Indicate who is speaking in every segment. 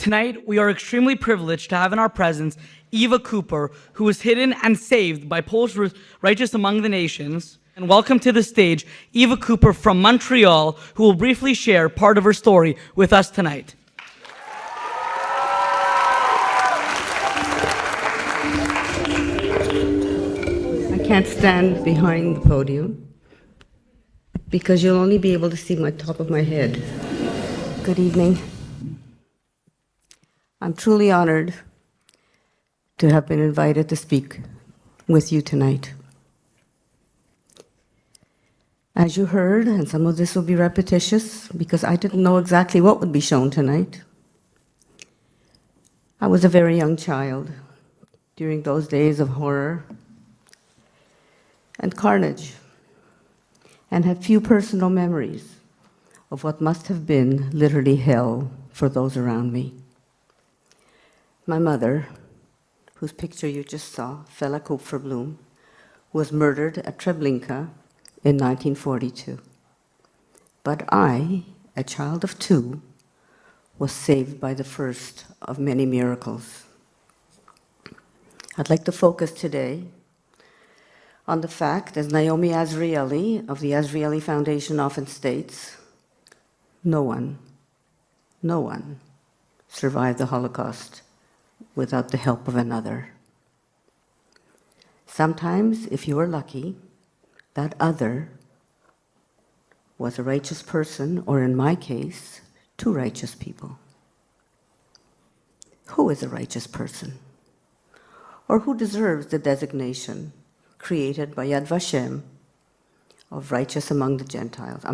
Speaker 1: Tonight, we are extremely privileged to have in our presence Eva Kuper, who was hidden and saved by Polish Righteous Among the Nations. And welcome to the stage, Eva Kuper from Montreal, who will briefly share part of her story with us tonight.
Speaker 2: I can't stand behind the podium because you'll only be able to see my top of my head. Good evening. I'm truly honored to have been invited to speak with you tonight. As you heard, and some of this will be repetitious because I didn't know exactly what would be shown tonight. I was a very young child during those days of horror and carnage, and have few personal memories of what must have been literally hell for those around me. My mother, whose picture you just saw, Fela Kuper, was murdered at Treblinka in 1942. But I, a child of 2, was saved by the first of many miracles. I'd like to focus today on the fact, as Naomi Azrieli of the Azrieli Foundation often states, no one survived the Holocaust without the help of another. Sometimes, if you were lucky, that other was a righteous person, or in my case, 2 righteous people. Who is a righteous person? Or who deserves the designation created by Yad Vashem of righteous among the Gentiles?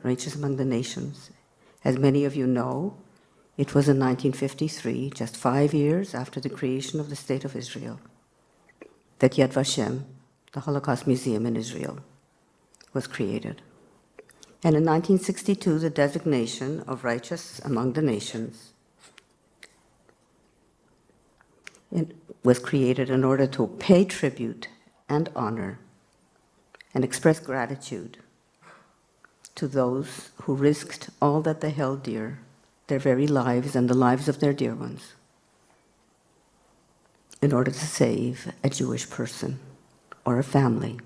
Speaker 2: Righteous among the nations. As many of you know, it was in 1953, just 5 years after the creation of the State of Israel, that Yad Vashem, the Holocaust Museum in Israel, was created. And in 1962, the designation of righteous among the nations was created in order to pay tribute and honor and express gratitude to those who risked all that they held dear, their very lives and the lives of their dear ones, in order to save a Jewish person or a family.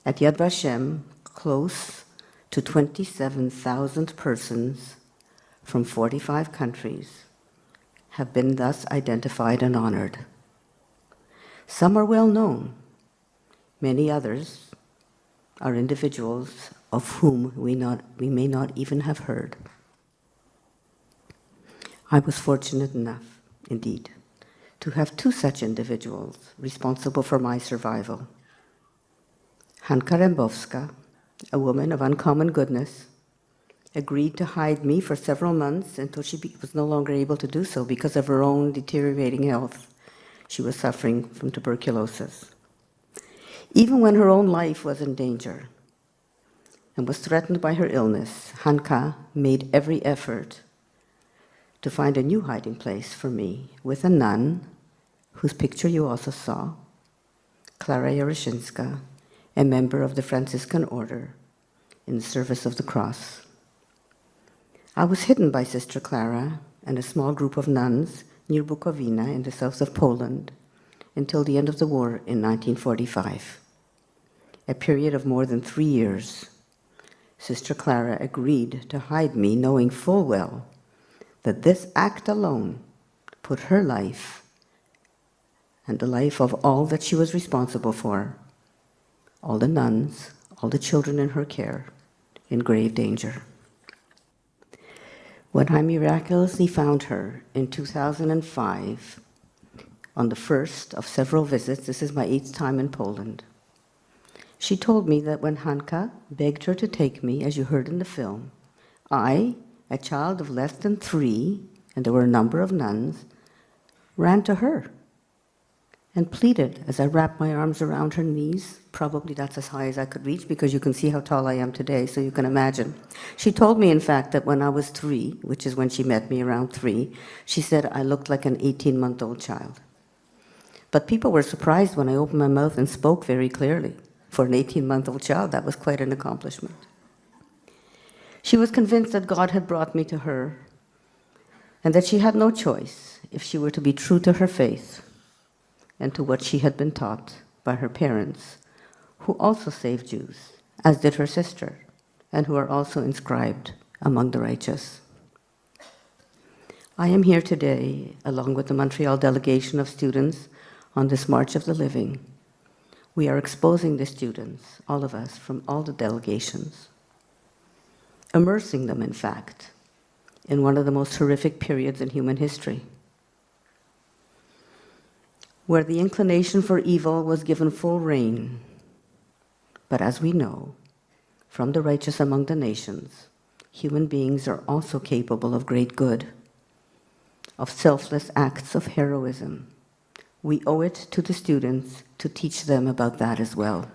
Speaker 2: At Yad Vashem, close to 27,000 persons from 45 countries have been thus identified and honored. Some are well known. Many others are individuals of whom we may not even have heard. I was fortunate enough, indeed, to have 2 such individuals responsible for my survival. Hanka Rembowska, a woman of uncommon goodness, agreed to hide me for several months until she was no longer able to do so because of her own deteriorating health. She was suffering from tuberculosis. Even when her own life was in danger and was threatened by her illness, Hanka made every effort to find a new hiding place for me with a nun, whose picture you also saw, Klara Yaroshinska, a member of the Franciscan order in the service of the cross. I was hidden by Sister Klara and a small group of nuns near Bukowina in the south of Poland until the end of the war in 1945, a period of more than 3 years. Sister Klara agreed to hide me, knowing full well that this act alone put her life and the life of all that she was responsible for, all the nuns, all the children in her care, in grave danger. When I miraculously found her in 2005, on the first of several visits, this is my 8th time in Poland, she told me that when Hanka begged her to take me, as you heard in the film, I, a child of less than 3, and there were a number of nuns, ran to her and pleaded as I wrapped my arms around her knees. Probably that's as high as I could reach because you can see how tall I am today, so you can imagine. She told me, in fact, that when I was 3, which is when she met me, around 3, she said I looked like an 18-month-old child. But people were surprised when I opened my mouth and spoke very clearly. For an 18-month-old child, that was quite an accomplishment. She was convinced that God had brought me to her and that she had no choice if she were to be true to her faith and to what she had been taught by her parents, who also saved Jews, as did her sister, and who are also inscribed among the righteous. I am here today, along with the Montreal delegation of students, on this March of the Living. We are exposing the students, all of us, from all the delegations, immersing them, in fact, in one of the most horrific periods in human history, where the inclination for evil was given full rein. But as we know, from the righteous among the nations, human beings are also capable of great good, of selfless acts of heroism. We owe it to the students to teach them about that as well.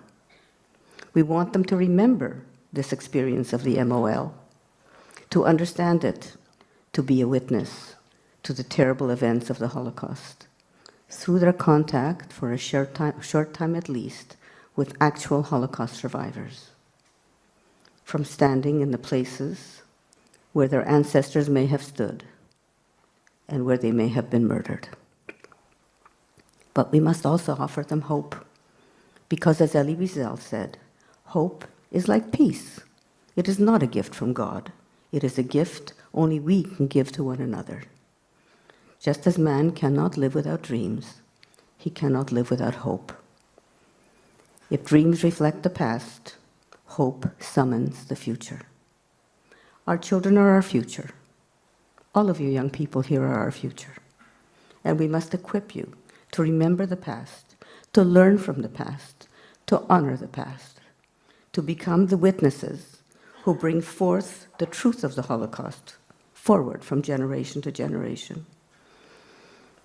Speaker 2: We want them to remember this experience of the MOL, to understand it, to be a witness to the terrible events of the Holocaust, through their contact, for a short time at least, with actual Holocaust survivors. From standing in the places where their ancestors may have stood and where they may have been murdered. But we must also offer them hope, because as Elie Wiesel said, hope is like peace. It is not a gift from God. It is a gift only we can give to one another. Just as man cannot live without dreams, he cannot live without hope. If dreams reflect the past, hope summons the future. Our children are our future. All of you young people here are our future. And we must equip you to remember the past, to learn from the past, to honor the past, to become the witnesses who bring forth the truth of the Holocaust forward from generation to generation.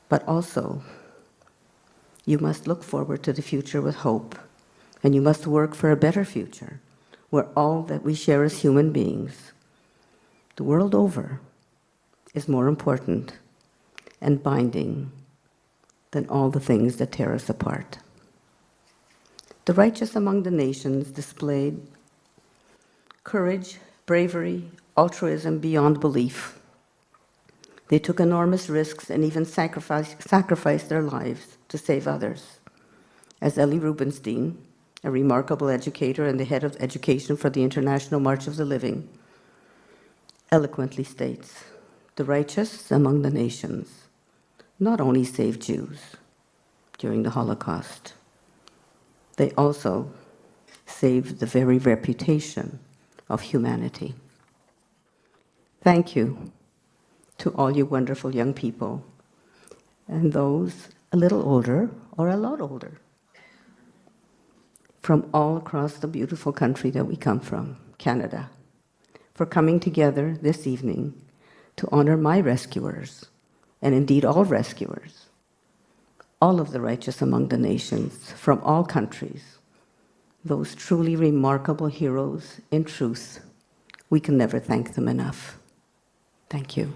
Speaker 2: But also, you must look forward to the future with hope, and you must work for a better future where all that we share as human beings, the world over, is more important and binding than all the things that tear us apart. The righteous among the nations displayed courage, bravery, altruism beyond belief. They took enormous risks and even sacrificed their lives to save others. As Elie Rubinstein, a remarkable educator and the head of education for the International March of the Living, eloquently states, the righteous among the nations not only saved Jews during the Holocaust, they also saved the very reputation of humanity. Thank you to all you wonderful young people, and those a little older or a lot older, from all across the beautiful country that we come from, Canada, for coming together this evening to honor my rescuers, and indeed all rescuers, all of the righteous among the nations, from all countries, those truly remarkable heroes in truth. We can never thank them enough. Thank you.